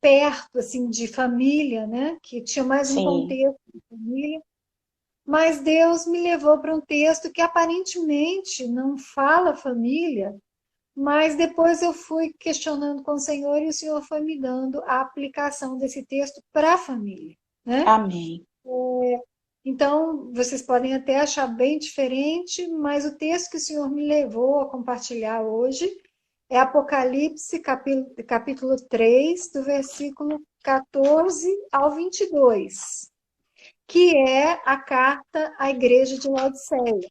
perto, assim, de família, né? Que tinha mais um Sim. contexto de família. Mas Deus me levou para um texto que aparentemente não fala família, mas depois eu fui questionando com o Senhor e o Senhor foi me dando a aplicação desse texto para a família, né? Amém. Então, vocês podem até achar bem diferente, mas o texto que o Senhor me levou a compartilhar hoje é Apocalipse, capítulo 3, do versículo 14 ao 22, que é a carta à igreja de Laodiceia.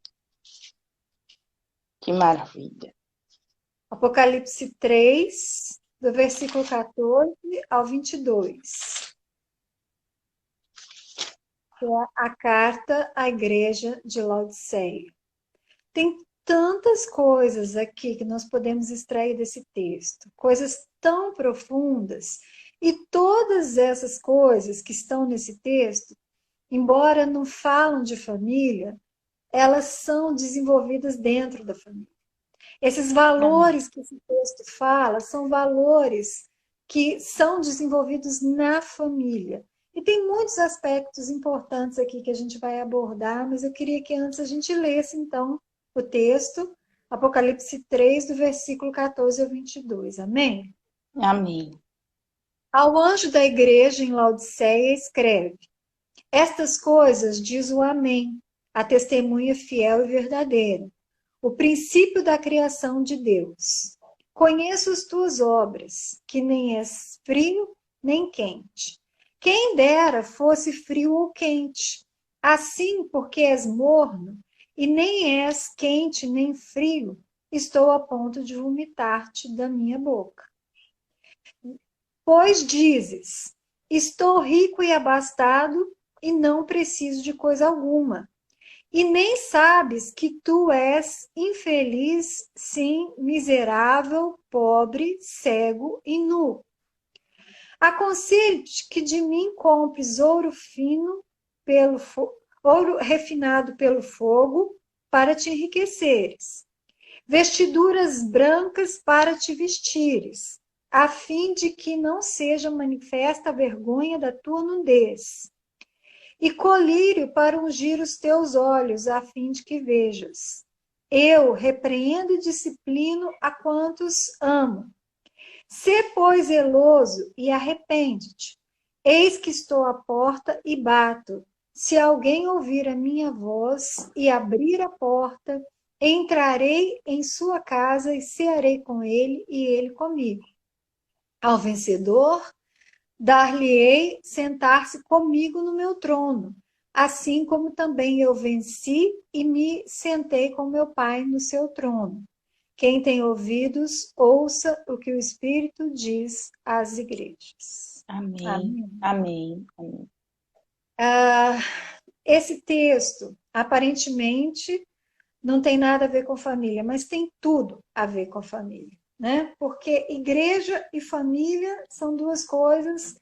Que maravilha. Apocalipse 3, do versículo 14 ao 22, que é a carta à igreja de Laodiceia. Tem tantas coisas aqui que nós podemos extrair desse texto, coisas tão profundas, e todas essas coisas que estão nesse texto, embora não falam de família, elas são desenvolvidas dentro da família. Esses Amém. valores que esse texto fala são valores que são desenvolvidos na família. E tem muitos aspectos importantes aqui que a gente vai abordar, mas eu queria que antes a gente lesse, então, o texto, Apocalipse 3, do versículo 14 ao 22. Amém? Amém. Ao anjo da igreja em Laodiceia escreve: Estas coisas diz o Amém, a testemunha fiel e verdadeira, o princípio da criação de Deus. Conheço as tuas obras, que nem és frio nem quente. Quem dera fosse frio ou quente. Assim, porque és morno, e nem és quente nem frio, estou a ponto de vomitar-te da minha boca. Pois dizes: Estou rico e abastado, e não preciso de coisa alguma. E nem sabes que tu és infeliz, sim, miserável, pobre, cego e nu. Aconselho-te que de mim compres ouro fino, ouro refinado pelo fogo, para te enriqueceres, vestiduras brancas para te vestires, a fim de que não seja manifesta a vergonha da tua nudez, e colírio para ungir os teus olhos, a fim de que vejas. Eu repreendo e disciplino a quantos amo. Sê, pois, zeloso e arrepende-te. Eis que estou à porta e bato. Se alguém ouvir a minha voz e abrir a porta, entrarei em sua casa e cearei com ele e ele comigo. Ao vencedor, dar-lhe-ei sentar-se comigo no meu trono, assim como também eu venci e me sentei com meu Pai no seu trono. Quem tem ouvidos, ouça o que o Espírito diz às igrejas. Amém. Amém. Amém. Amém. Ah, esse texto, aparentemente, não tem nada a ver com família, mas tem tudo a ver com a família, né? Porque igreja e família são duas coisas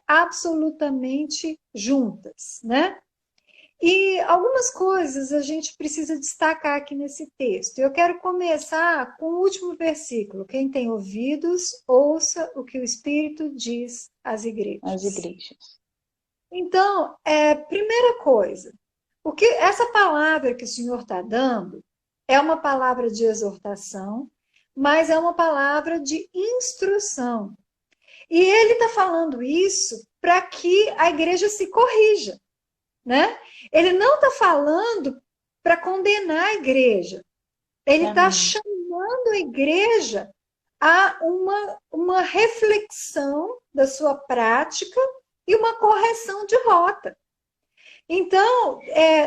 absolutamente juntas, né? E algumas coisas a gente precisa destacar aqui nesse texto. Eu quero começar com o último versículo. Quem tem ouvidos, ouça o que o Espírito diz às As igrejas. igrejas. Então, primeira coisa, o que essa palavra que o Senhor está dando é uma palavra de exortação, mas é uma palavra de instrução. E ele está falando isso para que a igreja se corrija, né? Ele não está falando para condenar a igreja. Ele está Amém. chamando a igreja a uma reflexão da sua prática e uma correção de rota. Então,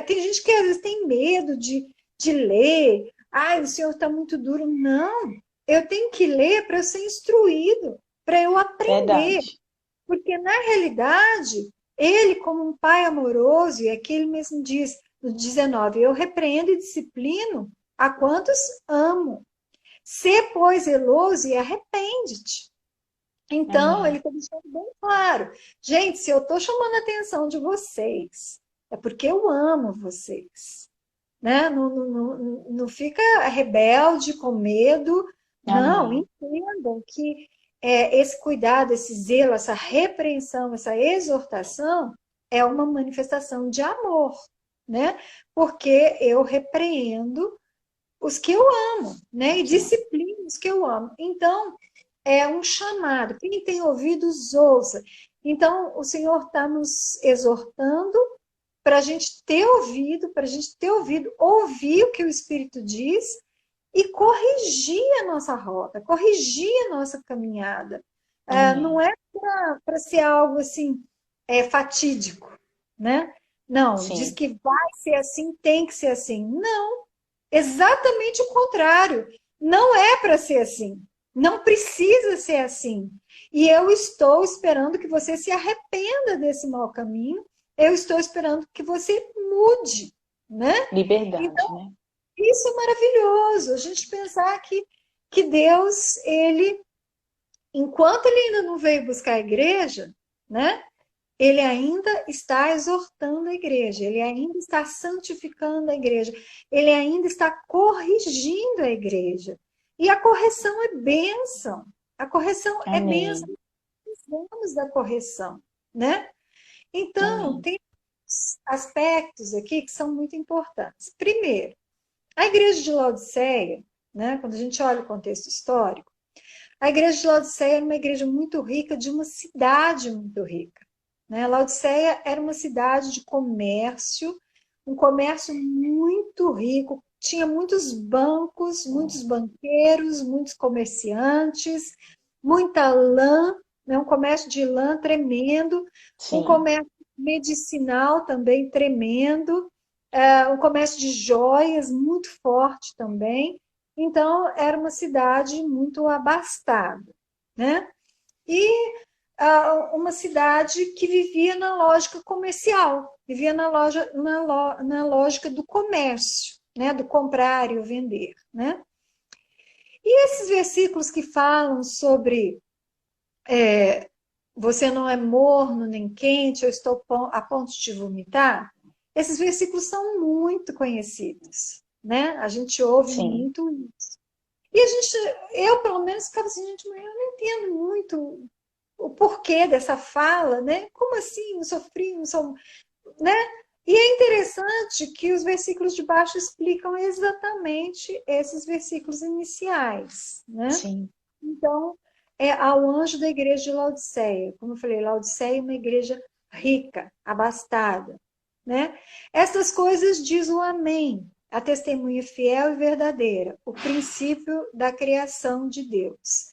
tem gente que às vezes tem medo de ler. Ai, o senhor está muito duro. Não, eu tenho que ler para eu ser instruído, para eu aprender. Verdade. Porque, na realidade, ele, como um pai amoroso, e aqui ele mesmo diz, no 19, eu repreendo e disciplino a quantos amo. Sê, pois, zeloso e arrepende-te. Então, ele Amém. está deixando bem claro. Gente, se eu estou chamando a atenção de vocês, é porque eu amo vocês. Né? Não, não, não fica rebelde, com medo. Não, Amém. entendam que esse cuidado, esse zelo, essa repreensão, essa exortação é uma manifestação de amor, né? Porque eu repreendo os que eu amo, né? E disciplino os que eu amo. Então, é um chamado. Quem tem ouvidos, ouça. Então, o Senhor está nos exortando para a gente ter ouvido, ouvir o que o Espírito diz e corrigir a nossa rota, corrigir a nossa caminhada. Não é para ser algo assim fatídico, né? Não, diz Sim. que vai ser assim, tem que ser assim. Não, exatamente o contrário. Não é para ser assim. Não precisa ser assim. E eu estou esperando que você se arrependa desse mau caminho. Eu estou esperando que você mude, né? Liberdade, Então, né? isso é maravilhoso. A gente pensar que Deus, ele, enquanto ele ainda não veio buscar a igreja, né? Ele ainda está exortando a igreja, ele ainda está santificando a igreja, ele ainda está corrigindo a igreja. E a correção é bênção. A correção é bênção. Amém. Precisamos da correção, né? Então, Amém. tem aspectos aqui que são muito importantes. Primeiro, a igreja de Laodiceia, né, quando a gente olha o contexto histórico, a igreja de Laodiceia era uma igreja muito rica, de uma cidade muito rica. Né? Laodiceia era uma cidade de comércio, um comércio muito rico, tinha muitos bancos, muitos banqueiros, muitos comerciantes, muita lã, né? Um comércio de lã tremendo, um Sim. comércio medicinal também tremendo, um comércio de joias muito forte também. Então, era uma cidade muito abastada, né? E uma cidade que vivia na lógica comercial, vivia na lógica do comércio, né? Do comprar e o vender, né? E esses versículos que falam sobre você não é morno nem quente, eu estou a ponto de te vomitar, esses versículos são muito conhecidos, né? A gente ouve Sim. muito isso. E eu pelo menos ficava assim, gente, mas eu não entendo muito o porquê dessa fala, né? Como assim? Não sofri, não sou, né? E é interessante que os versículos de baixo explicam exatamente esses versículos iniciais, né? Sim. Então, ao anjo da igreja de Laodiceia. Como eu falei, Laodiceia é uma igreja rica, abastada, né? Essas coisas diz o Amém, a testemunha fiel e verdadeira, o princípio da criação de Deus.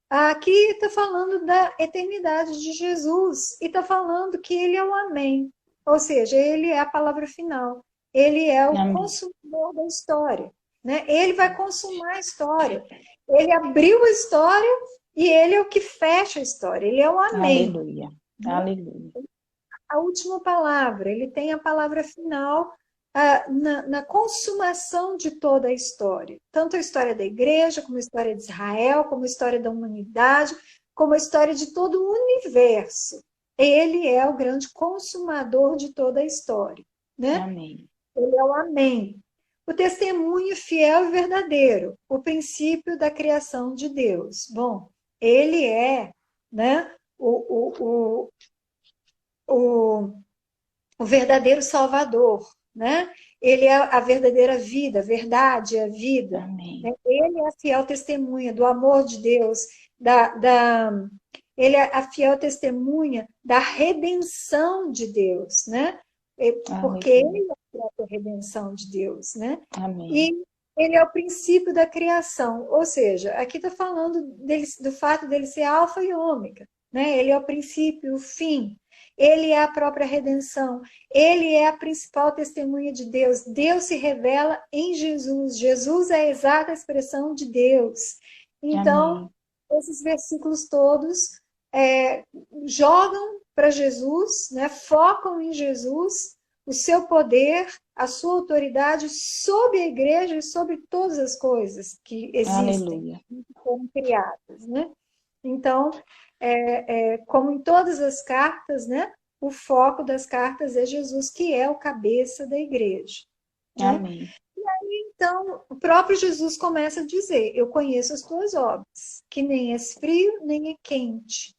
Aqui está falando da eternidade de Jesus e está falando que ele é o Amém, ou seja, ele é a palavra final, ele é o Amém. consumidor da história, né? Ele vai consumar a história, ele abriu a história e ele é o que fecha a história, ele é o Amém, Aleluia. né? Aleluia. A última palavra, ele tem a palavra final na consumação de toda a história. Tanto a história da igreja, como a história de Israel, como a história da humanidade, como a história de todo o universo. Ele é o grande consumador de toda a história, né? Amém. Ele é o Amém. O testemunho fiel e verdadeiro, o princípio da criação de Deus. Bom, ele é, né, o, o verdadeiro Salvador, né? Ele é a verdadeira vida, a verdade é a vida. Amém. Né? Ele é a fiel testemunha do amor de Deus, ele é a fiel testemunha da redenção de Deus, né? Porque Aleluia. ele é a própria redenção de Deus, né? Amém. E ele é o princípio da criação, ou seja, aqui está falando do fato dele ser alfa e ômega, né? Ele é o princípio, o fim. Ele é a própria redenção. Ele é a principal testemunha de Deus. Deus se revela em Jesus. Jesus é a exata expressão de Deus. Então, Amém. esses versículos todos jogam para Jesus, né? Focam em Jesus, o seu poder, a sua autoridade sobre a igreja e sobre todas as coisas que existem, Aleluia. que foram criadas, né? Então, como em todas as cartas, né? O foco das cartas é Jesus, que é o cabeça da igreja, né? Amém. E Então, o próprio Jesus começa a dizer: eu conheço as tuas obras, que nem és frio, nem é quente.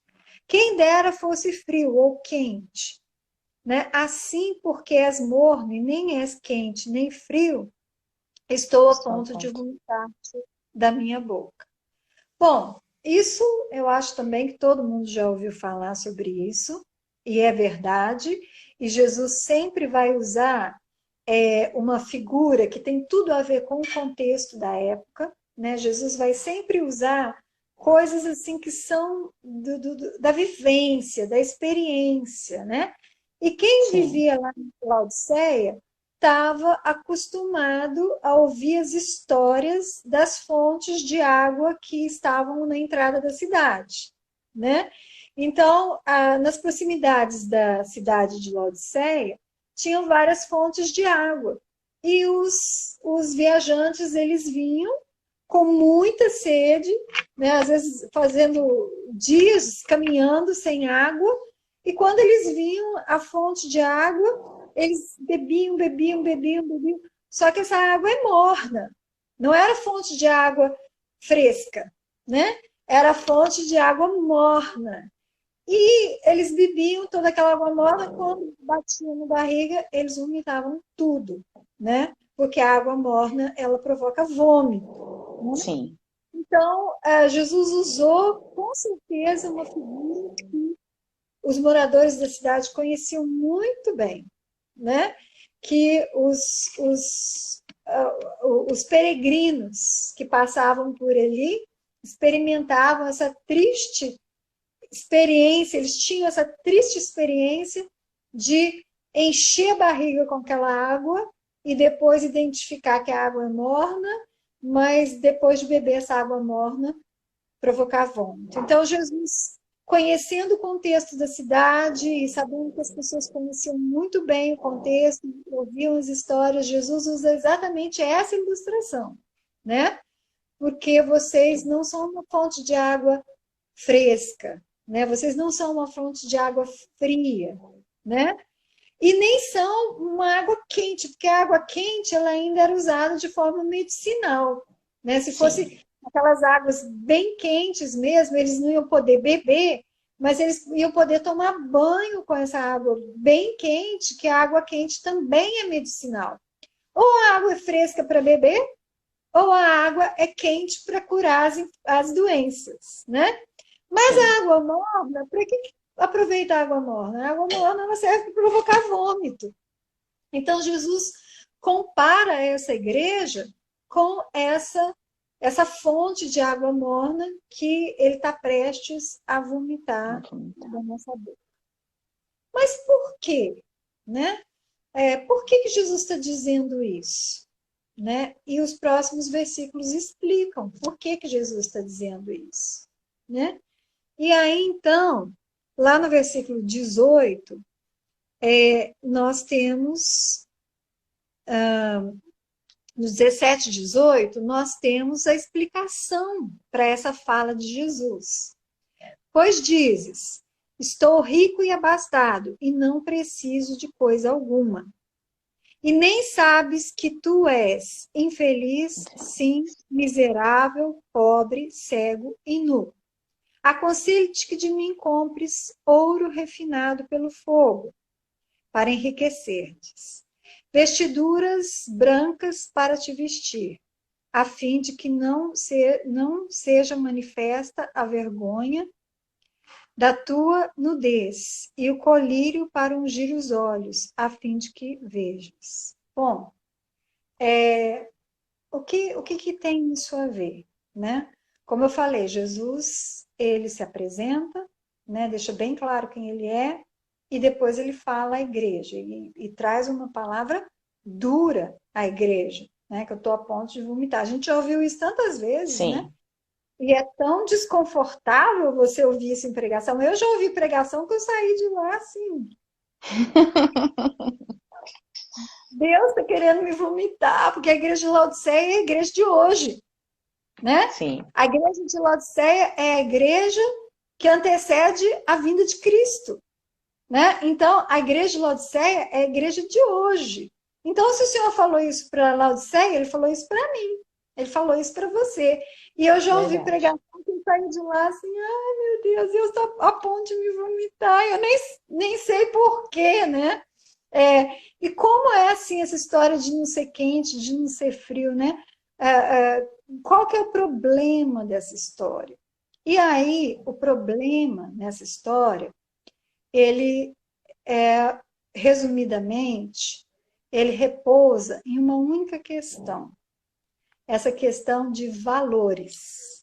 Quem dera fosse frio ou quente, né? Assim, porque és morno e nem és quente, nem frio, estou a Só ponto de ponto. vomitar-te da minha boca. Bom, isso eu acho também que todo mundo já ouviu falar sobre isso, e é verdade, e Jesus sempre vai usar uma figura que tem tudo a ver com o contexto da época, né? Jesus vai sempre usar coisas assim que são da vivência, da experiência, né? E quem Sim, vivia lá em Laodiceia estava acostumado a ouvir as histórias das fontes de água que estavam na entrada da cidade, né? Então, nas proximidades da cidade de Laodiceia, tinham várias fontes de água. E os viajantes, eles vinham com muita sede, né? Às vezes fazendo dias caminhando sem água, e quando eles vinham a fonte de água, eles bebiam, bebiam, bebiam, bebiam. Só que essa água é morna, não era fonte de água fresca, né? Era fonte de água morna. E eles bebiam toda aquela água morna, quando batia na barriga, eles vomitavam tudo, né? Porque a água morna, ela provoca vômito, né? sim. Então, Jesus usou, com certeza, uma figura que os moradores da cidade conheciam muito bem, né? Que os peregrinos que passavam por ali experimentavam essa triste experiência, eles tinham essa triste experiência de encher a barriga com aquela água e depois identificar que a água é morna, mas depois de beber essa água morna, provocar vômito. Então, Jesus, conhecendo o contexto da cidade e sabendo que as pessoas conheciam muito bem o contexto, ouviam as histórias, Jesus usa exatamente essa ilustração, né? Porque vocês não são uma fonte de água fresca, né? Vocês não são uma fonte de água fria, né? E nem são uma água quente, porque a água quente ela ainda era usada de forma medicinal, né? Se Sim, fosse aquelas águas bem quentes mesmo, eles não iam poder beber, mas eles iam poder tomar banho com essa água bem quente, que a água quente também é medicinal. Ou a água é fresca para beber, ou a água é quente para curar as doenças, né? Mas sim. a água morna, para que aproveitar a água morna? A água morna ela serve para provocar vômito. Então, Jesus compara essa igreja com essa fonte de água morna que ele está prestes a vomitar Vou vomitar. da nossa boca. Mas por quê? Né? Por que Jesus está dizendo isso? Né? E os próximos versículos explicam por que Jesus está dizendo isso. Né? E aí, então, lá no versículo 18, nós temos, no 17 e 18, nós temos a explicação para essa fala de Jesus. Pois dizes, estou rico e abastado, e não preciso de coisa alguma. E nem sabes que tu és infeliz, sim, miserável, pobre, cego e nu. Aconselho-te que de mim compres ouro refinado pelo fogo, para enriquecer-te, vestiduras brancas para te vestir, a fim de que não seja manifesta a vergonha da tua nudez, e o colírio para ungir os olhos, a fim de que vejas. Bom, o que tem isso a ver, né? Como eu falei, Jesus, ele se apresenta, né? Deixa bem claro quem ele é, e depois ele fala à igreja, e traz uma palavra dura à igreja, né? Que eu estou a ponto de vomitar. A gente já ouviu isso tantas vezes, né? Sim, E é tão desconfortável você ouvir isso em pregação. Eu já ouvi pregação que eu saí de lá assim, Deus está querendo me vomitar, porque a igreja de Laodiceia é a igreja de hoje, né? sim, A igreja de Laodiceia é a igreja que antecede a vinda de Cristo, né? Então, a igreja de Laodiceia é a igreja de hoje. Então, se o Senhor falou isso para Laodiceia, ele falou isso para mim. Ele falou isso para você. E eu já ouvi Verdade. pregação que eu saí de lá assim, ai meu Deus, eu estou a ponto de me vomitar. Eu nem sei por quê, né? E como é assim essa história de não ser quente, de não ser frio, né? Qual que é o problema dessa história? E aí, o problema nessa história, ele resumidamente, ele repousa em uma única questão. Essa questão de valores.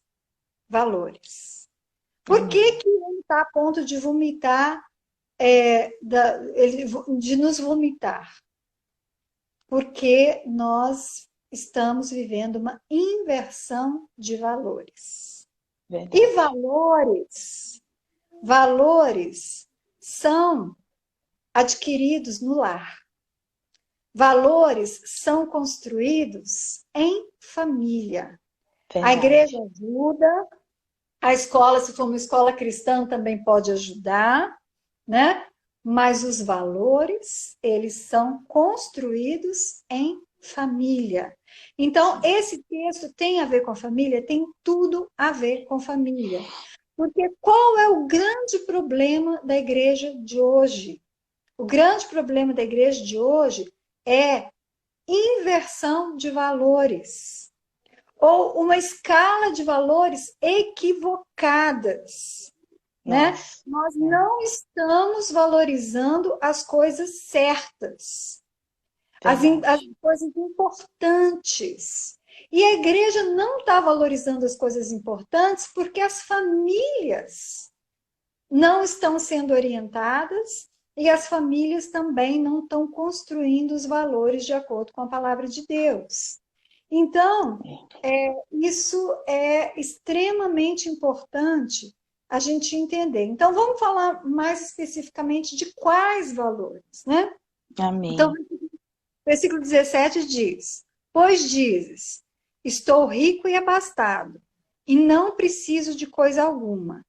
Valores. Por que Amém. que ele está a ponto de vomitar, de nos vomitar? Porque nós estamos vivendo uma inversão de valores. E Verdade. valores são adquiridos no lar. Valores são construídos em família. A igreja Verdade. ajuda, a escola, se for uma escola cristã, também pode ajudar, né? Mas os valores, eles são construídos em família. Então, Sim. esse texto tem a ver com a família? Tem tudo a ver com família. Porque qual é o grande problema da igreja de hoje? O grande problema da igreja de hoje é inversão de valores ou uma escala de valores equivocadas, né? Nossa. Nós É. não estamos valorizando as coisas certas, as Verdade. coisas importantes. E a igreja não está valorizando as coisas importantes porque as famílias não estão sendo orientadas e as famílias também não estão construindo os valores de acordo com a palavra de Deus. Então, isso é extremamente importante a gente entender. Então, vamos falar mais especificamente de quais valores, né? Então, Amém. versículo 17 diz: Pois dizes, estou rico e abastado, e não preciso de coisa alguma.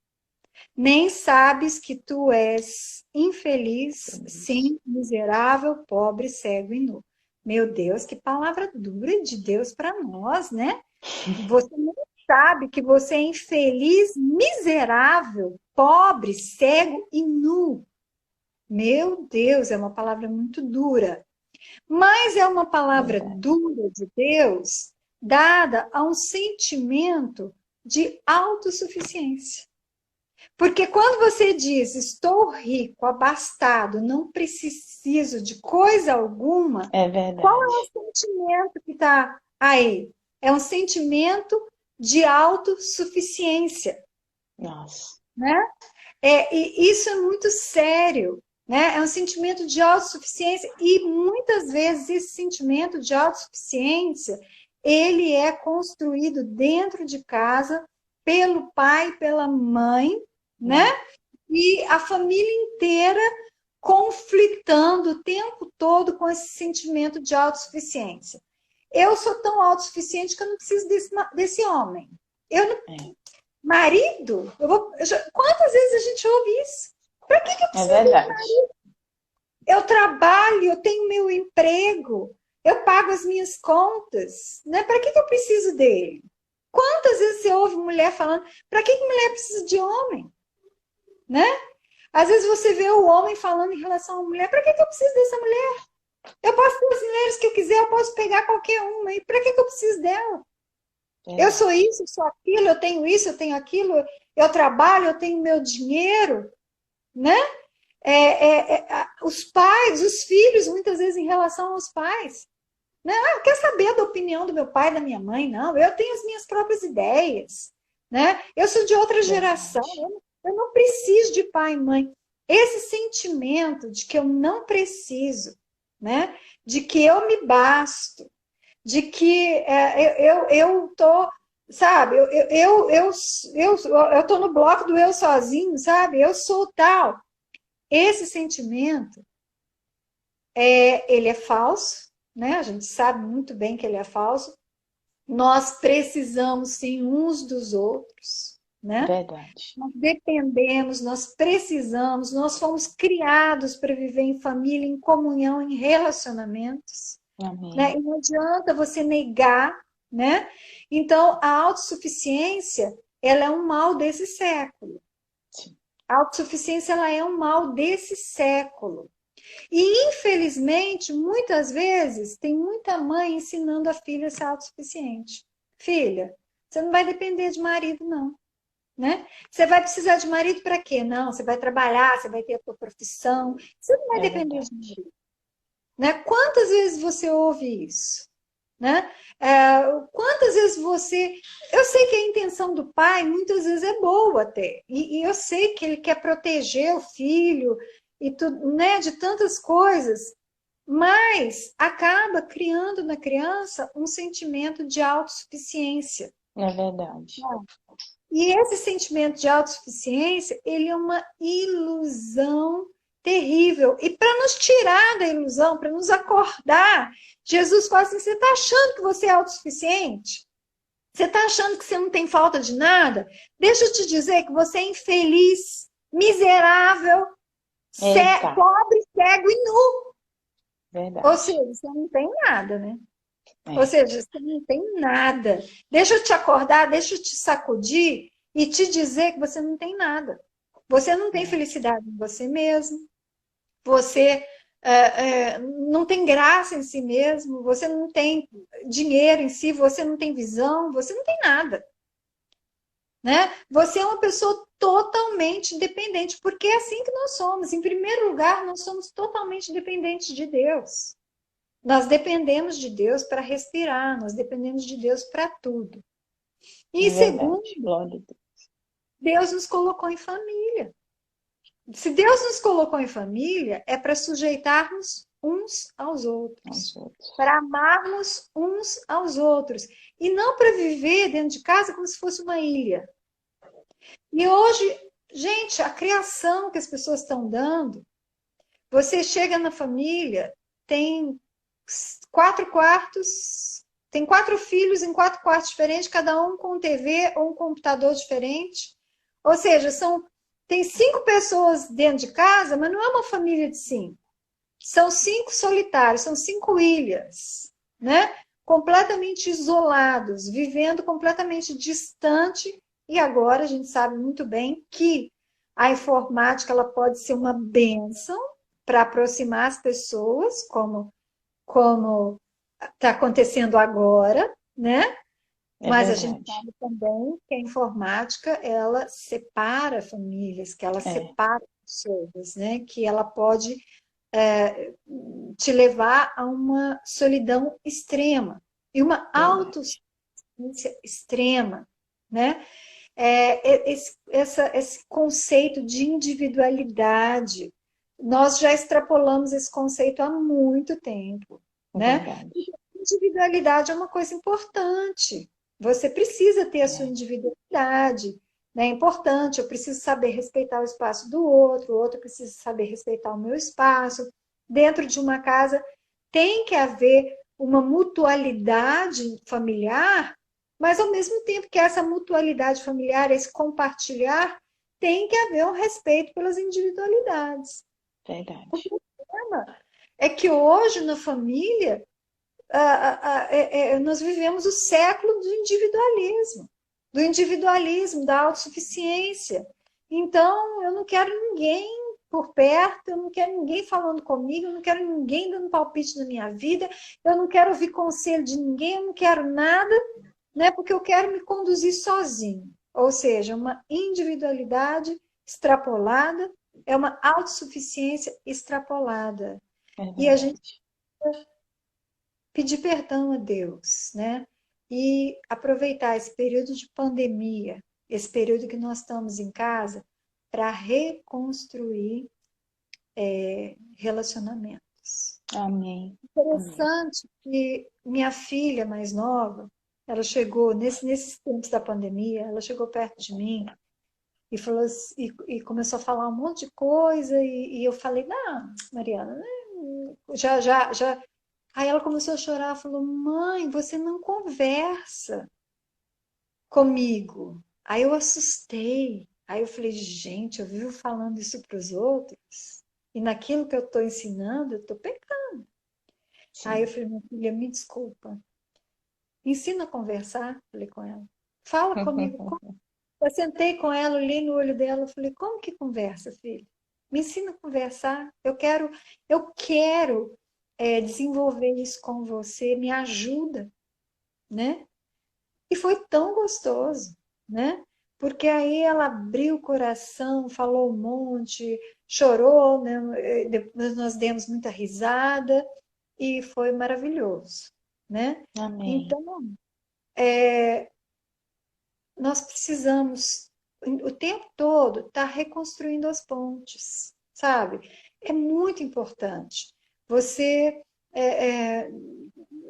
Nem sabes que tu és infeliz, sim, miserável, pobre, cego e nu. Meu Deus, que palavra dura de Deus para nós, né? Você não sabe que você é infeliz, miserável, pobre, cego e nu. Meu Deus, é uma palavra muito dura. Mas é uma palavra Verdade. dura de Deus dada a um sentimento de autossuficiência. Porque quando você diz, estou rico, abastado, não preciso de coisa alguma, É qual é verdade. o sentimento que está aí? É um sentimento de autossuficiência, Nossa. né? E isso é muito sério, né? É um sentimento de autossuficiência e muitas vezes esse sentimento de autossuficiência, ele é construído dentro de casa pelo pai, pela mãe, né? Hum. E a família inteira conflitando o tempo todo com esse sentimento de autossuficiência. Eu sou tão autossuficiente que eu não preciso desse homem. Eu não, É. marido? Quantas vezes a gente ouve isso? Para que eu É preciso desse verdade. marido? Eu trabalho, eu tenho meu emprego, eu pago as minhas contas, né? Para que eu preciso dele? Quantas vezes você ouve mulher falando, para que mulher precisa de homem? Né? Às vezes você vê o homem falando em relação à mulher, para que eu preciso dessa mulher? Eu posso ter as mulheres que eu quiser, eu posso pegar qualquer uma, e para que eu preciso dela? Eu sou Verdade. isso, eu sou aquilo, eu tenho aquilo, eu trabalho, eu tenho meu dinheiro, né? Os pais, os filhos, muitas vezes em relação aos pais. Né? Ah, quer saber da opinião do meu pai, da minha mãe? Não, eu tenho as minhas próprias ideias. Né? Eu sou de outra geração, Verdade. eu não preciso de pai e mãe. Esse sentimento de que eu não preciso, né? De que eu me basto, de que eu tô, sabe, eu tô no bloco do eu sozinho, sabe? Eu sou tal. Esse sentimento, ele é falso, né? A gente sabe muito bem que ele é falso. Nós precisamos sim uns dos outros, né? Verdade. Nós dependemos, nós precisamos, nós fomos criados para viver em família, em comunhão, em relacionamentos, né? Amém. E não adianta você negar, né? Então, a autossuficiência, ela é um mal desse século. Sim. A autossuficiência, ela é um mal desse século. E, infelizmente, muitas vezes, tem muita mãe ensinando a filha a ser autossuficiente. Filha, você não vai depender de marido, não. Né? Você vai precisar de marido para quê? Não, você vai trabalhar, você vai ter a sua profissão, você não vai É depender de verdade. marido. Né? Quantas vezes você ouve isso? Né? Quantas vezes você. Eu sei que a intenção do pai muitas vezes é boa até, e eu sei que ele quer proteger o filho e tudo, né, de tantas coisas, mas acaba criando na criança um sentimento de autossuficiência. É verdade. E esse sentimento de autossuficiência, ele é uma ilusão terrível. E para nos tirar da ilusão, para nos acordar, Jesus fala assim: você está achando que você é autossuficiente? Você está achando que você não tem falta de nada? Deixa eu te dizer que você é infeliz, miserável, Eita. pobre, cego e nu. Ou Verdade. seja, você não tem nada, né? Ou É. seja, você não tem nada. Deixa eu te acordar, deixa eu te sacudir e te dizer que você não tem nada. Você não tem É. felicidade em você mesmo. Você não tem graça em si mesmo. Você não tem dinheiro em si. Você não tem visão. Você não tem nada. Né? Você é uma pessoa totalmente dependente, porque é assim que nós somos. Em primeiro lugar, nós somos totalmente dependentes de Deus. Nós dependemos de Deus para respirar, nós dependemos de Deus para tudo. E É segundo, verdade. Glória a Deus. Deus nos colocou em família. Se Deus nos colocou em família, é para sujeitarmos uns aos Aos outros, outros. para amarmos uns aos outros, e não para viver dentro de casa como se fosse uma ilha. E hoje, gente, a criação que as pessoas estão dando, você chega na família, tem 4 quartos, tem 4 filhos em 4 quartos diferentes, cada um com TV ou um computador diferente. Ou seja, tem 5 pessoas dentro de casa, mas não é uma família de 5. São 5 solitários, são 5 ilhas, né? Completamente isolados, vivendo completamente distante. E agora a gente sabe muito bem que a informática ela pode ser uma bênção para aproximar as pessoas, como está acontecendo agora, né? É Mas a gente verdade. sabe também que a informática ela separa famílias, que ela É. separa pessoas, né? Que ela pode te levar a uma solidão extrema e uma Verdade. autossuficiência extrema, né? Esse conceito de individualidade, nós já extrapolamos esse conceito há muito tempo, É né? verdade. Individualidade é uma coisa importante. Você precisa ter a sua É. individualidade, né? É importante. Eu preciso saber respeitar o espaço do outro, o outro precisa saber respeitar o meu espaço. Dentro de uma casa tem que haver uma mutualidade familiar, mas ao mesmo tempo que essa mutualidade familiar, esse compartilhar, tem que haver um respeito pelas individualidades. Porque Verdade. o problema é que hoje na família nós vivemos o século do individualismo, da autossuficiência. Então, eu não quero ninguém por perto, eu não quero ninguém falando comigo, eu não quero ninguém dando palpite na minha vida, eu não quero ouvir conselho de ninguém, eu não quero nada, né, porque eu quero me conduzir sozinho. Ou seja, uma individualidade extrapolada, é uma autossuficiência extrapolada. É E a gente verdade. pedir perdão a Deus, né? E aproveitar esse período de pandemia, esse período que nós estamos em casa, para reconstruir relacionamentos. Amém. Amém. Interessante que minha filha mais nova, ela chegou, nesses tempos da pandemia, ela chegou perto de mim e falou e começou a falar um monte de coisa, e eu falei, não, Mariana, né, já. Aí ela começou a chorar, falou: Mãe, você não conversa comigo. Aí eu assustei. Aí eu falei, gente, eu vivo falando isso para os outros, e naquilo que eu estou ensinando, eu estou pecando. Aí eu Sim. falei, minha filha, me desculpa. Ensina a conversar, falei com ela. Fala comigo. Eu sentei com ela, olhei no olho dela, falei, como que conversa, filha? Me ensina a conversar. Eu quero desenvolver isso com você, me ajuda, né? E foi tão gostoso, né? Porque aí ela abriu o coração, falou um monte, chorou, né? Depois nós demos muita risada e foi maravilhoso, né? Amém. Então, nós precisamos, o tempo todo, estar reconstruindo as pontes, sabe? É muito importante. Você, é, é,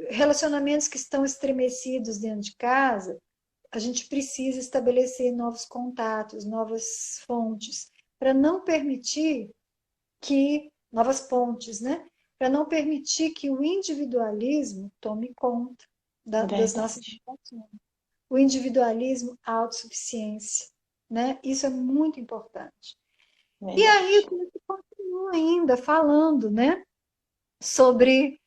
relacionamentos que estão estremecidos dentro de casa, a gente precisa estabelecer novos contatos, novas fontes, para não permitir que, novas pontes, né? Para não permitir que o individualismo tome conta das nossas Verdade. relações. O individualismo, a autossuficiência, né? Isso é muito importante. E aí, Verdade. o texto continua ainda falando, né, sobre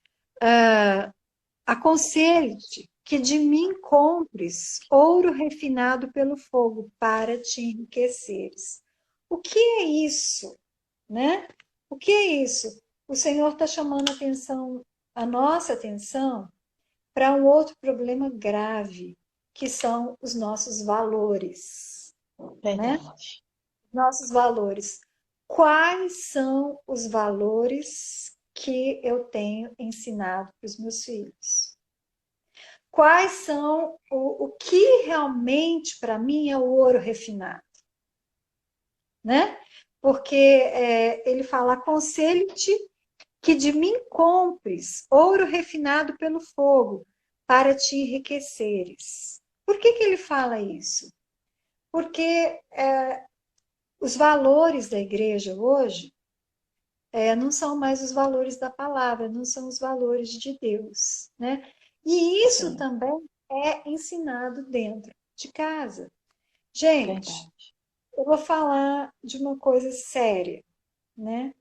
aconselho-te que de mim compres ouro refinado pelo fogo para te enriqueceres. O que é isso, né? O que é isso? O Senhor está chamando a nossa atenção, para um outro problema grave, que são os nossos valores, né? Verdade. Nossos valores. Quais são os valores que eu tenho ensinado para os meus filhos? Quais são o que realmente para mim é o ouro refinado, né? Porque ele fala: aconselho-te que de mim compres ouro refinado pelo fogo, para te enriqueceres. Por que ele fala isso? Porque os valores da igreja hoje não são mais os valores da palavra, não são os valores de Deus, né? E isso Sim. também é ensinado dentro de casa. Gente, Verdade. eu vou falar de uma coisa séria, né?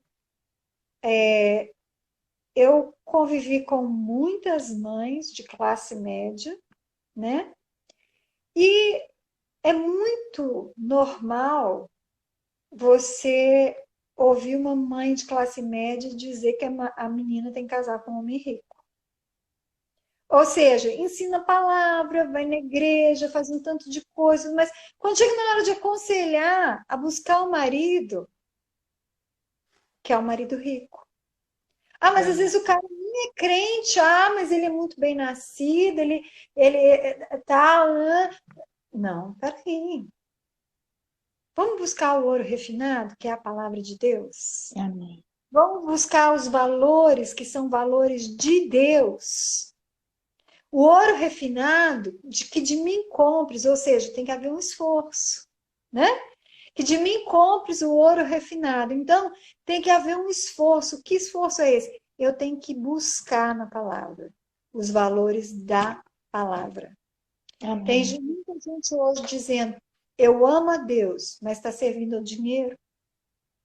Eu convivi com muitas mães de classe média, né? E é muito normal você ouvir uma mãe de classe média dizer que a menina tem que casar com um homem rico. Ou seja, ensina a palavra, vai na igreja, faz um tanto de coisas, mas quando chega na hora de aconselhar a buscar o marido, que é um marido rico. Ah, mas às vezes Verdade. o cara nem é crente, mas ele é muito bem nascido, ele tal. Não, peraí. Vamos buscar o ouro refinado, que é a palavra de Deus? Amém. Vamos buscar os valores que são valores de Deus. O ouro refinado, de que de mim compres, ou seja, tem que haver um esforço, né? Que de mim compres o ouro refinado. Então, tem que haver um esforço. Que esforço é esse? Eu tenho que buscar na palavra os valores da palavra. Tem Amém. muita gente hoje dizendo, eu amo a Deus, mas está servindo ao dinheiro.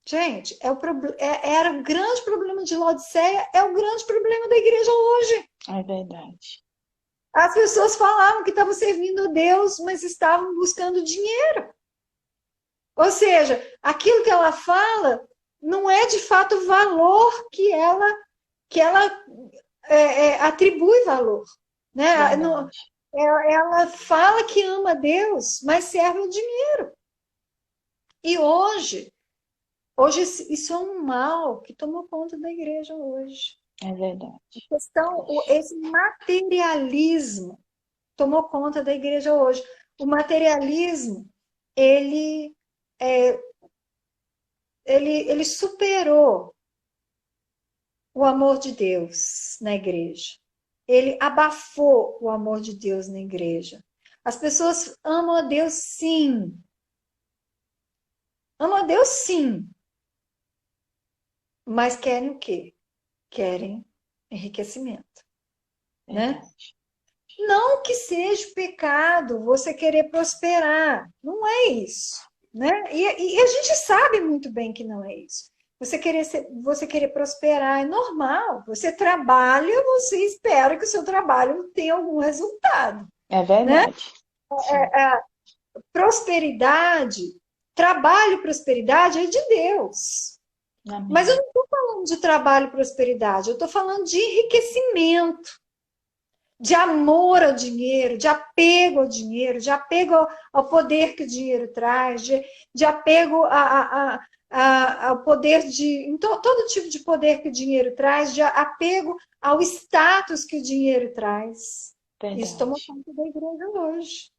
Gente, era o grande problema de Laodiceia, é o grande problema da igreja hoje. É verdade. As pessoas falavam que estavam servindo a Deus, mas estavam buscando dinheiro. Ou seja, aquilo que ela fala não é de fato o valor que ela atribui valor. Né? Verdade. Ela fala que ama a Deus, mas serve o dinheiro. E hoje isso é um mal que tomou conta da igreja hoje. É verdade. Esse materialismo tomou conta da igreja hoje. O materialismo, ele, é, ele superou o amor de Deus na igreja. Ele abafou o amor de Deus na igreja. As pessoas amam a Deus, sim. Amam a Deus, sim. Mas querem o quê? Querem enriquecimento, né? Verdade. Não que seja pecado você querer prosperar, não é isso, né? E a gente sabe muito bem que não é isso. Você querer prosperar é normal. Você trabalha, você espera que o seu trabalho tenha algum resultado, É né? verdade. Sim. Prosperidade, trabalho e prosperidade é de Deus. Mas eu Amém. não estou falando de trabalho e prosperidade, eu estou falando de enriquecimento, de amor ao dinheiro, de apego ao dinheiro, de apego ao poder que o dinheiro traz, de apego ao poder todo tipo de poder que o dinheiro traz, de apego ao status que o dinheiro traz. Isso tomou Verdade. conta da igreja hoje.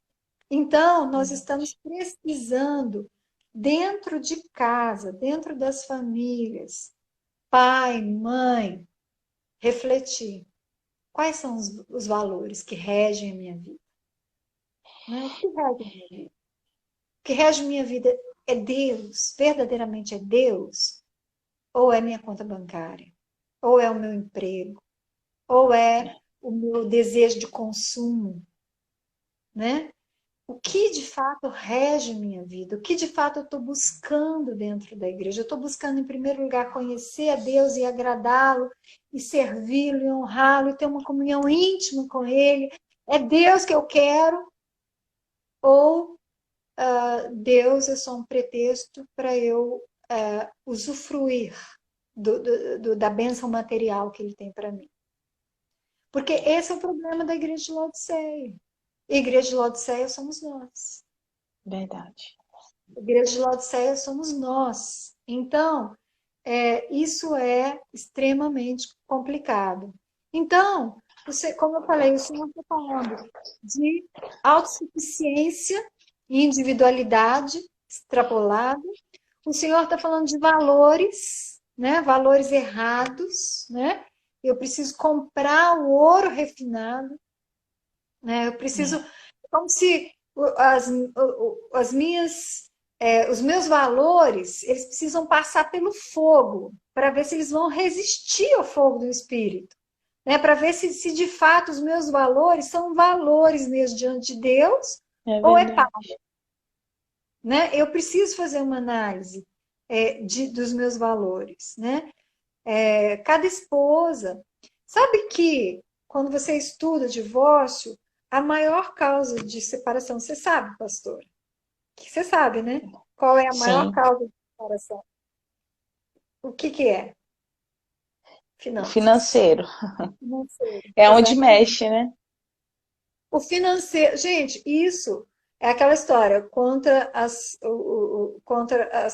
Então, nós estamos Verdade. precisando, dentro de casa, dentro das famílias, pai, mãe, refletir. Quais são os valores que regem a minha vida? Né? O que rege a minha vida? O que rege a minha vida é Deus? Verdadeiramente é Deus? Ou é minha conta bancária? Ou é o meu emprego? Ou é o meu desejo de consumo? Né? O que de fato rege minha vida? O que de fato eu estou buscando dentro da igreja? Eu estou buscando, em primeiro lugar, conhecer a Deus e agradá-lo, e servi-lo, e honrá-lo, e ter uma comunhão íntima com Ele. É Deus que eu quero? Ou Deus é só um pretexto para eu usufruir da bênção material que Ele tem para mim? Porque esse é o problema da igreja de Laodiceia. A igreja de Laodiceia somos nós. Verdade. A igreja de Laodiceia somos nós. Então, isso é extremamente complicado. Então, como eu falei, o Senhor está falando de autossuficiência e individualidade extrapolada. O Senhor está falando de valores, né? Valores errados, né? Eu preciso comprar o ouro refinado, né? Eu preciso, como se as minhas, os meus valores, eles precisam passar pelo fogo para ver se eles vão resistir ao fogo do Espírito, né? Para ver se de fato os meus valores são valores mesmo diante de Deus É ou é verdade. né? Eu preciso fazer uma análise dos meus valores, né? Cada esposa. Sabe que quando você estuda divórcio, a maior causa de separação, você sabe, pastor? Que você sabe, né? Qual é a maior Sim. causa de separação? O que é? O Finanças. financeiro. Financeiro, É onde exatamente. mexe, né? O financeiro, gente, isso é aquela história contra as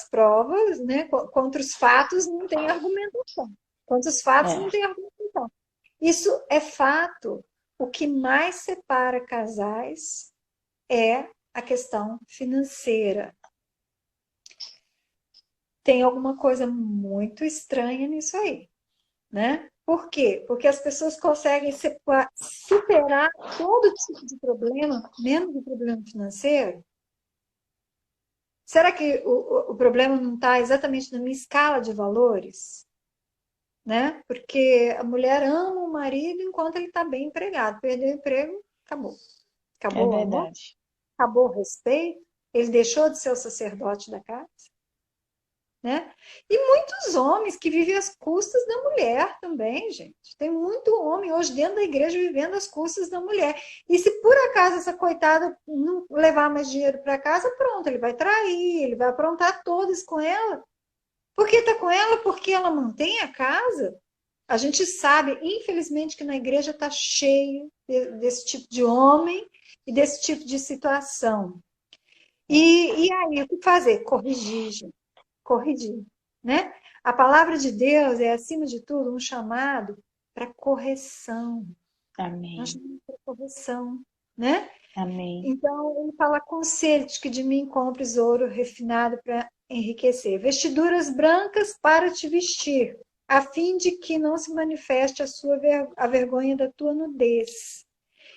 provas, né? Contra os fatos não tem argumentação. Contra os fatos não É. tem argumentação. Isso é fato. O que mais separa casais é a questão financeira. Tem alguma coisa muito estranha nisso aí, né? Por quê? Porque as pessoas conseguem superar todo tipo de problema, menos o problema financeiro. Será que o problema não está exatamente na minha escala de valores? Né? Porque a mulher ama o marido enquanto ele está bem empregado. Perdeu o emprego, acabou. É Acabou o amor, verdade. acabou o respeito, ele deixou de ser o sacerdote da casa. Né? E muitos homens que vivem às custas da mulher também, gente. Tem muito homem hoje dentro da igreja vivendo às custas da mulher. E se por acaso essa coitada não levar mais dinheiro para casa, pronto, ele vai trair, ele vai aprontar todas com ela. Por que está com ela? Porque ela mantém a casa. A gente sabe, infelizmente, que na igreja está cheio desse tipo de homem e desse tipo de situação. E aí, o que fazer? Corrigir, gente. Corrigir, né? A palavra de Deus é, acima de tudo, um chamado para correção. Um Amém. chamado para correção, né? Amém. Então, ele fala, aconselho-te que de mim compres ouro refinado para enriquecer, vestiduras brancas para te vestir, a fim de que não se manifeste a vergonha da tua nudez,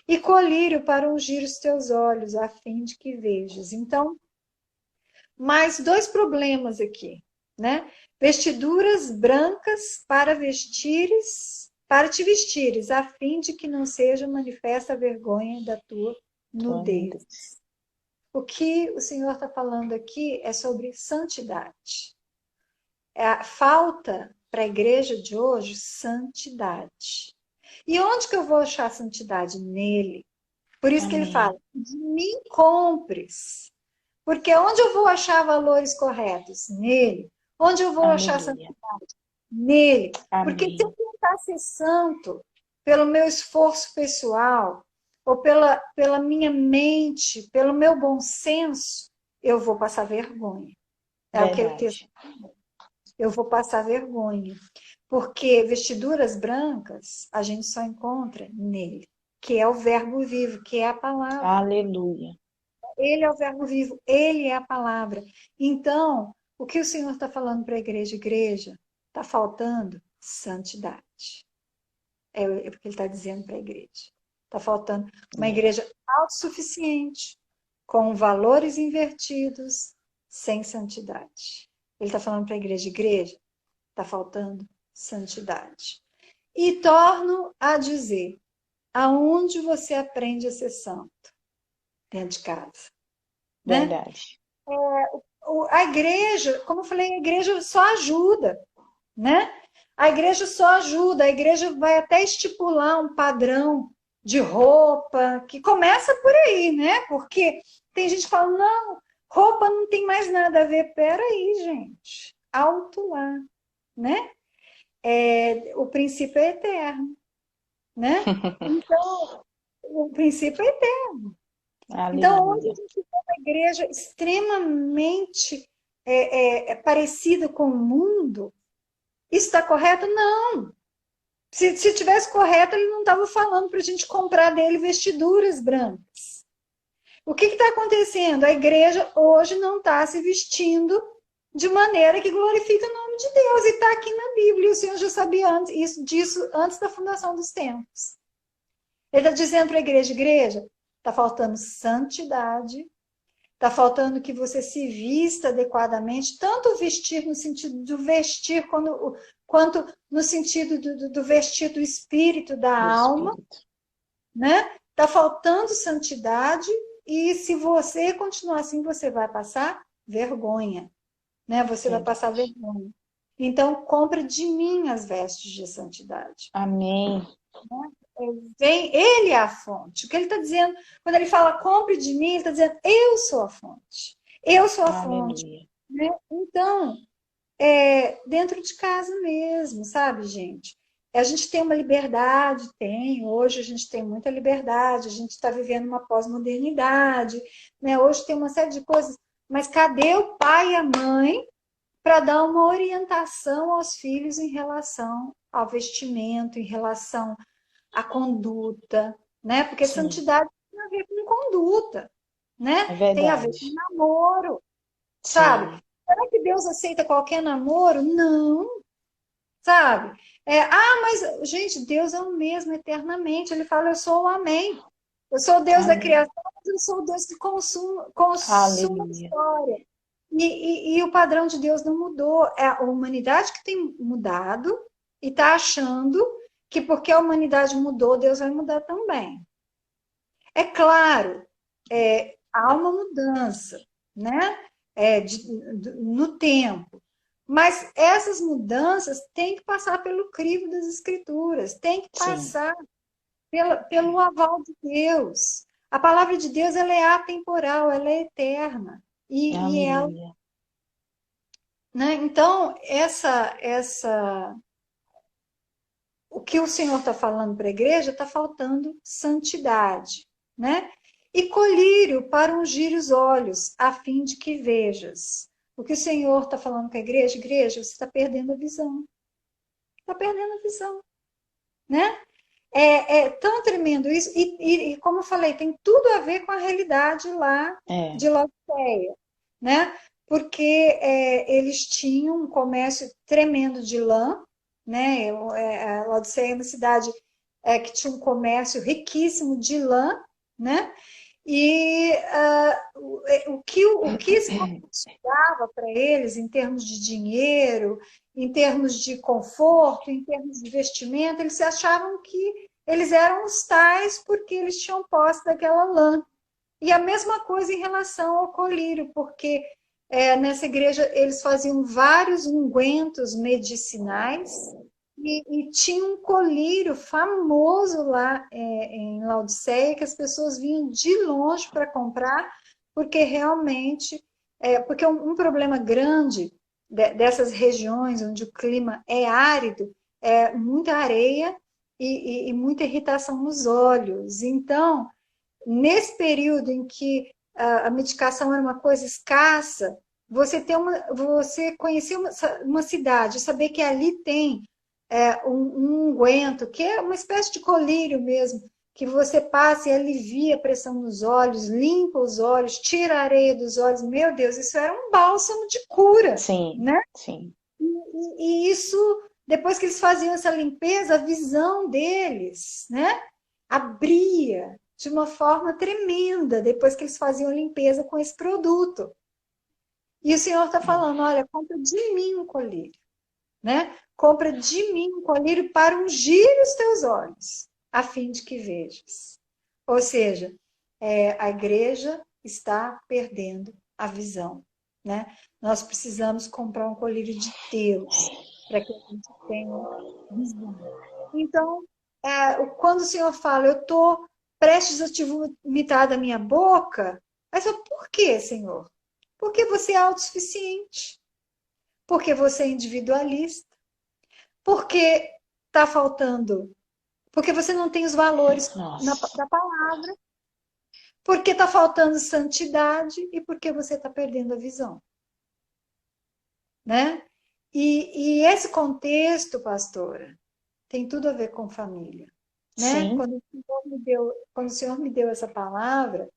e colírio para ungir os teus olhos, a fim de que vejas. Então, mais dois problemas aqui, né? Vestiduras brancas para para te vestires, a fim de que não seja manifesta a vergonha da tua nudez. O que o Senhor está falando aqui é sobre santidade. Falta para a igreja de hoje santidade. E onde que eu vou achar santidade? Nele. Por isso que ele fala, de mim compres. Porque onde eu vou achar valores corretos? Nele. Onde eu vou achar santidade? Nele. Porque se eu tentar ser santo pelo meu esforço pessoal, ou pela minha mente, pelo meu bom senso, eu vou passar vergonha. É o que o texto fala. Eu vou passar vergonha. Porque vestiduras brancas a gente só encontra nele, que é o verbo vivo, que é a palavra. Aleluia. Ele é o verbo vivo, ele é a palavra. Então, o que o Senhor está falando para a igreja? Igreja, está faltando santidade. É o que ele está dizendo para a igreja. Está faltando uma igreja autossuficiente, com valores invertidos, sem santidade. Ele está falando para a igreja, está faltando santidade. E torno a dizer, aonde você aprende a ser santo? Dentro de casa. Verdade. Né? A igreja, como eu falei, a igreja só ajuda, né? A igreja só ajuda, a igreja vai até estipular um padrão de roupa, que começa por aí, né? Porque tem gente que fala, não, roupa não tem mais nada a ver. Peraí, gente, alto lá, né? O princípio é eterno, né? Então, o princípio é eterno. Então, hoje a gente tem uma igreja extremamente parecida com o mundo. Isso está correto? Não. Se tivesse correto, ele não estava falando para a gente comprar dele vestiduras brancas. O que está acontecendo? A igreja hoje não está se vestindo de maneira que glorifica o nome de Deus. E está aqui na Bíblia. O Senhor já sabia disso antes da fundação dos tempos. Ele está dizendo para a igreja, está faltando santidade, está faltando que você se vista adequadamente, tanto vestir no sentido do vestir, quanto no sentido do vestir do espírito, da alma. Né? Está faltando santidade e se você continuar assim, você vai passar vergonha. Né? Você vai passar vergonha. Então, compre de mim as vestes de santidade. Amém. Ele é a fonte. O que ele está dizendo, quando ele fala compre de mim, ele está dizendo eu sou a fonte. Eu sou a fonte. Né? Então, dentro de casa mesmo, sabe, gente? A gente tem uma liberdade, hoje a gente tem muita liberdade, a gente está vivendo uma pós-modernidade, né? Hoje tem uma série de coisas, mas cadê o pai e a mãe para dar uma orientação aos filhos em relação ao vestimento, em relação à conduta, né? Porque santidade tem a ver com conduta, né? Tem a ver com namoro, sabe? Será que Deus aceita qualquer namoro? Não, sabe? Mas, gente, Deus é o mesmo eternamente. Ele fala, eu sou o Amém. Eu sou o Deus da criação, mas eu sou o Deus que consuma a história. E o padrão de Deus não mudou. É a humanidade que tem mudado e está achando que porque a humanidade mudou, Deus vai mudar também. É claro, há uma mudança, né? No tempo. Mas essas mudanças têm que passar pelo crivo das Escrituras, têm que passar pelo aval de Deus. A palavra de Deus ela é atemporal, ela é eterna. E ela, né? Então, o que o Senhor está falando para a igreja está faltando santidade, né? E colírio para ungir os olhos, a fim de que vejas. O que o Senhor está falando com a igreja, você está perdendo a visão. Está perdendo a visão, né? É tão tremendo isso. E como eu falei, tem tudo a ver com a realidade lá de Laodiceia, né? Porque eles tinham um comércio tremendo de lã, né? Laodiceia é uma cidade que tinha um comércio riquíssimo de lã, né? E o que esse comércio dava para eles em termos de dinheiro em termos de conforto, em termos de vestimenta, eles achavam que eles eram os tais porque eles tinham posse daquela lã. E a mesma coisa em relação ao colírio, porque nessa igreja eles faziam vários ungüentos medicinais e tinha um colírio famoso lá em Laodiceia que as pessoas vinham de longe para comprar, porque realmente, porque um problema grande dessas regiões onde o clima é árido, é muita areia e muita irritação nos olhos. Então, nesse período em que a medicação era uma coisa escassa, você conhecer uma cidade, saber que ali tem um unguento, que é uma espécie de colírio mesmo, que você passa e alivia a pressão nos olhos, limpa os olhos, tira a areia dos olhos. Meu Deus, isso era um bálsamo de cura, Sim, né? sim. E isso, depois que eles faziam essa limpeza, a visão deles, né, abria de uma forma tremenda depois que eles faziam a limpeza com esse produto. E o Senhor está falando, olha, compra de mim um colírio, né? Compra de mim um colírio para ungir os teus olhos, a fim de que vejas. Ou seja, a igreja está perdendo a visão, né? Nós precisamos comprar um colírio de Deus para que a gente tenha visão. Então, quando o Senhor fala, eu estou prestes a te vomitar da minha boca, mas por quê, Senhor? Porque você é autossuficiente, porque você é individualista, porque está faltando, porque você não tem os valores da palavra, porque está faltando santidade e porque você está perdendo a visão. Né? E esse contexto, pastora, tem tudo a ver com família. Né? Sim. Quando o Senhor me deu essa palavra, eu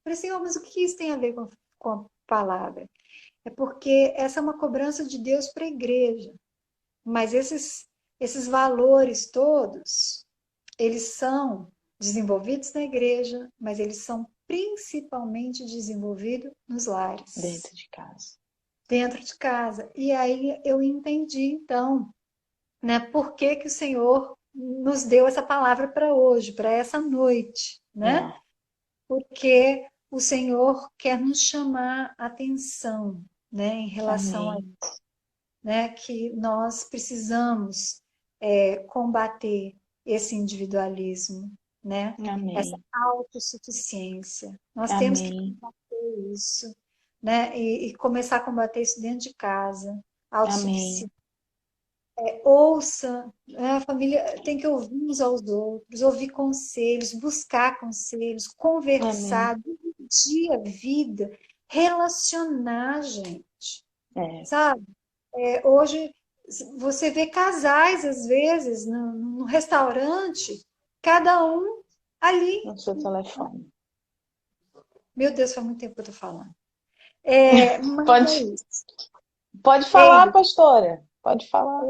falei, Senhor, mas o que isso tem a ver com a palavra? É porque essa é uma cobrança de Deus para a igreja. Mas esses valores todos, eles são desenvolvidos na igreja, mas eles são principalmente desenvolvidos nos lares. Dentro de casa. Dentro de casa. E aí eu entendi, então, né, por que que o Senhor nos deu essa palavra para hoje, para essa noite, né? Porque o Senhor quer nos chamar a atenção, né, em relação a isso, né, que nós precisamos combater esse individualismo, né? Amém. Essa autossuficiência. Nós temos que Amém. combater isso, né? E começar a combater isso dentro de casa, autossuficiência. Ouça, né? A família tem que ouvir uns aos outros, ouvir conselhos, buscar conselhos, conversar, dividir a vida, relacionar, gente. Sabe? Hoje você vê casais, às vezes, no restaurante, cada um ali. No seu telefone. Meu Deus, faz muito tempo que eu estou falando. Pode falar, pastora. Pode falar.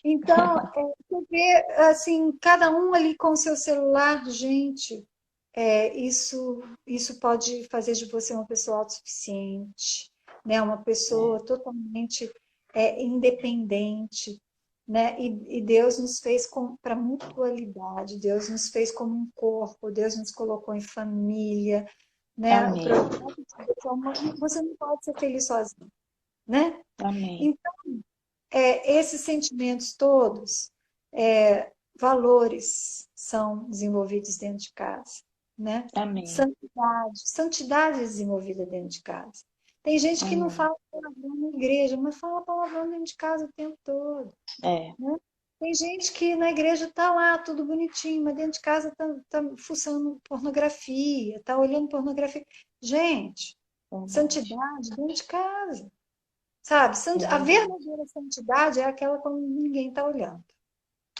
Então, você vê, assim, cada um ali com o seu celular, gente, isso pode fazer de você uma pessoa autossuficiente, né? Uma pessoa totalmente independente, né? E Deus nos fez para mutualidade, Deus nos fez como um corpo, Deus nos colocou em família, né? Amém. O projeto de Deus, você não pode ser feliz sozinho, né? Amém. Então, esses sentimentos todos, valores são desenvolvidos dentro de casa, né? Amém. Santidade é desenvolvida dentro de casa. Tem gente que não fala palavrão na igreja, mas fala palavrão dentro de casa o tempo todo. Né? Tem gente que na igreja está lá, tudo bonitinho, mas dentro de casa está fuçando pornografia, está olhando pornografia. Gente, santidade dentro de casa. Sabe? A verdadeira santidade é aquela quando ninguém está olhando.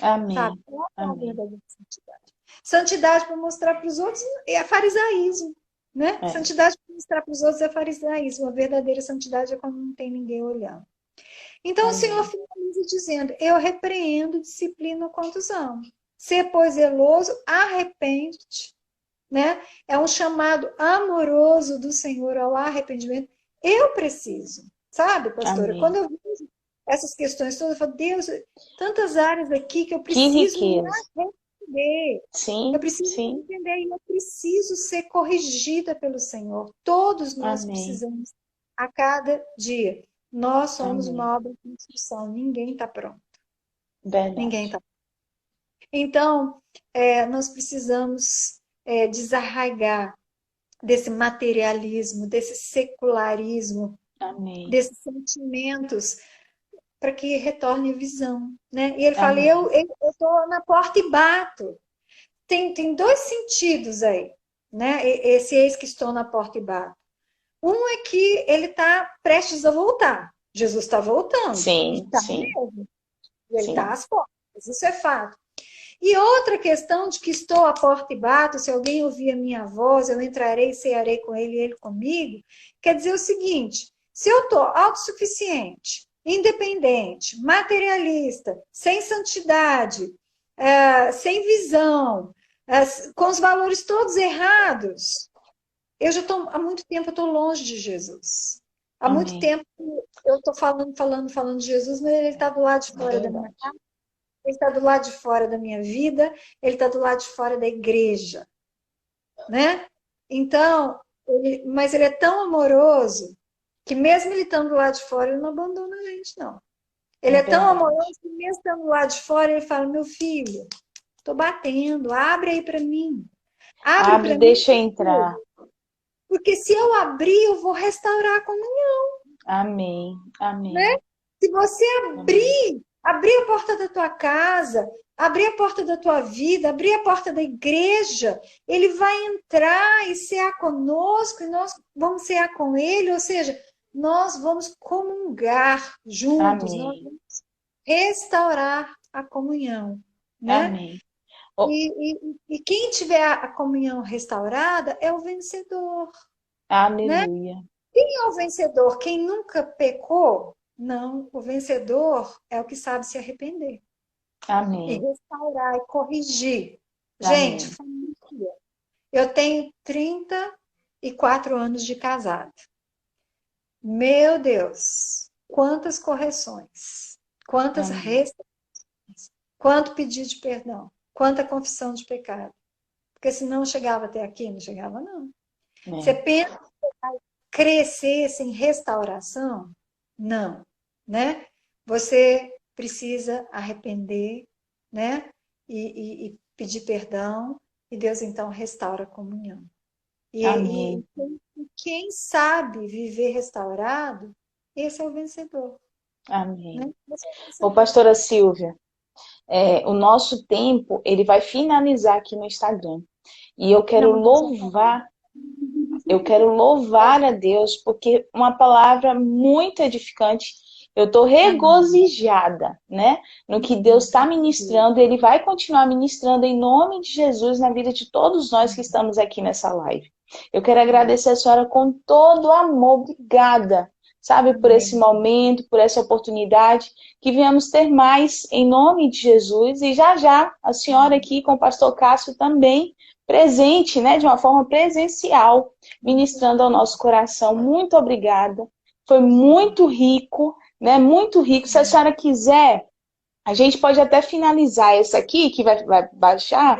Amém. Sabe? É a verdadeira santidade. Santidade para mostrar para os outros é farisaísmo. Né? Santidade para mostrar para os outros é farisaísmo. A verdadeira santidade é quando não tem ninguém olhando. Então o Senhor finaliza dizendo: eu repreendo, disciplino quantos amo. Ser, pois, zeloso, arrepende-te. Né? É um chamado amoroso do Senhor ao arrependimento. Eu preciso, sabe, pastora? Amém. Quando eu vejo essas questões todas, eu falo, Deus, tantas áreas aqui que eu Que preciso me riqueza. arrepender. Eu Sim, preciso me sim. arrepender e eu preciso ser corrigida pelo Senhor. Todos nós Amém. precisamos a cada dia. Nós somos Amém. uma obra de construção. Ninguém está pronto. Ninguém Verdade. está. Então, nós precisamos desarraigar desse materialismo, desse secularismo, Amém. desses sentimentos, para que retorne a visão, né? E ele fala, Amém. eu estou na porta e bato. Tem dois sentidos aí, né? Esse eis que estou na porta e bato. Um é que ele está prestes a voltar. Jesus está voltando. E Sim, está sim, mesmo. Ele está sim. às portas. Isso é fato. E outra questão de que estou à porta e bato, se alguém ouvir a minha voz, eu entrarei e cearei com ele e ele comigo, quer dizer o seguinte, se eu estou autossuficiente, independente, materialista, sem santidade, sem visão, com os valores todos errados, eu já estou, há muito tempo eu estou longe de Jesus. Há muito Amém. tempo eu estou falando de Jesus, mas ele está do lado de fora da minha Verdade. casa. Ele está do lado de fora da minha vida, ele está do lado de fora da igreja, né? Então, mas ele é tão amoroso que mesmo ele estando do lado de fora, ele não abandona a gente, não. Ele É é tão verdade. amoroso que mesmo estando do lado de fora, ele fala, meu filho, estou batendo, abre aí para mim. Abre Abre, para mim, deixa entrar. porque se eu abrir, eu vou restaurar a comunhão, Amém. né? Amém. Se você Amém. abrir a porta da tua casa, abrir a porta da tua vida, abrir a porta da igreja, ele vai entrar e cear conosco, e nós vamos cear com ele, ou seja, nós vamos comungar juntos, nós Amém. vamos restaurar a comunhão, né? Amém. Oh, E quem tiver a comunhão restaurada é o vencedor, né? aleluia. Quem é o vencedor? Quem nunca pecou? Não, o vencedor é o que sabe se arrepender e Amém. restaurar e corrigir. Gente, Amém. família, eu tenho 34 anos de casado. Meu Deus, quantas correções, quantas Amém. restaurações, quanto pedido de perdão, quanta confissão de pecado. Porque se não chegava até aqui, não chegava não. Você É. pensa crescer sem restauração? Não, né? Você precisa arrepender, né? E pedir perdão, e Deus então restaura a comunhão. Amém. E quem sabe viver restaurado, esse é o vencedor, né? Amém. Esse é o Ô, vencedor. pastora Silvia, o nosso tempo, ele vai finalizar aqui no Instagram. E Não, mas eu já falei. eu quero louvar a Deus, porque uma palavra muito edificante. Eu estou Amém. regozijada, né? No que Deus está ministrando, Ele vai continuar ministrando em nome de Jesus na vida de todos nós que estamos aqui nessa live. Eu quero agradecer a senhora com todo amor, obrigada, sabe, por esse Amém. momento, por essa oportunidade, que venhamos ter mais em nome de Jesus. E já já, a senhora aqui com o pastor Cássio também presente, né, de uma forma presencial, ministrando ao nosso coração. Muito obrigada. Foi muito rico, né? Muito rico. Se a senhora quiser, a gente pode até finalizar esse aqui, que vai baixar,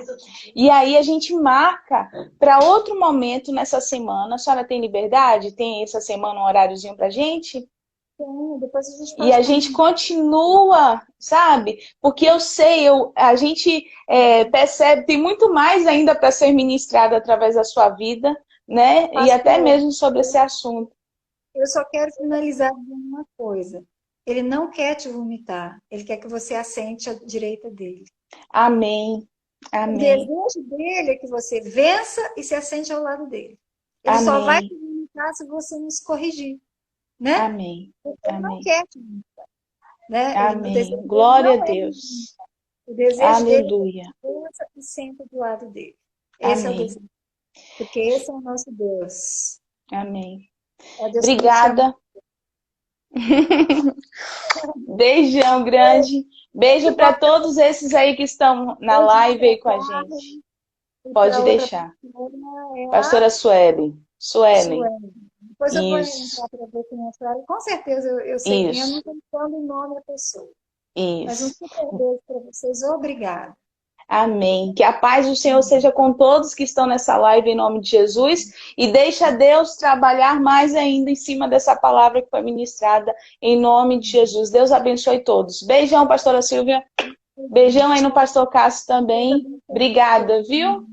e aí a gente marca para outro momento nessa semana. A senhora tem liberdade? Tem essa semana um horáriozinho para gente? Então, depois a gente E pode a gente combinar. continua, sabe? Porque eu sei, a gente percebe, tem muito mais ainda para ser ministrado através da sua vida, né? E até Pastor, mesmo sobre esse assunto. eu só quero finalizar dizendo uma coisa. Ele não quer te vomitar, ele quer que você assente à direita dele. Amém. O Amém. desejo dele é que você vença e se assente ao lado dele. Ele só vai Amém. te vomitar se você nos corrigir, né? Amém. Ele não Amém. quer te vomitar, né? O desejo Amém. dele Glória a não é Deus. o desejo dele é que Aleluia. você vença e senta do lado dele. Esse é o Amém. desejo. Porque esse é o nosso Deus. Amém. É o Deus que nos chama. Obrigada. Beijão grande. Beijo para todos esses aí que estão na live aí com a gente. E Pode para outra deixar. pessoa é a Pastora Suelen. Suelen. Suelen. Depois eu vou Isso, entrar para ver quem é a senhora. Com certeza eu sei quem, eu não isso, estou falando em nome da pessoa. Mas um isso. super beijo para vocês. Obrigada. Amém. Que a paz do Senhor seja com todos que estão nessa live em nome de Jesus e deixa Deus trabalhar mais ainda em cima dessa palavra que foi ministrada em nome de Jesus. Deus abençoe todos. Beijão, pastora Silvia. Beijão aí no pastor Cássio também. Obrigada, viu?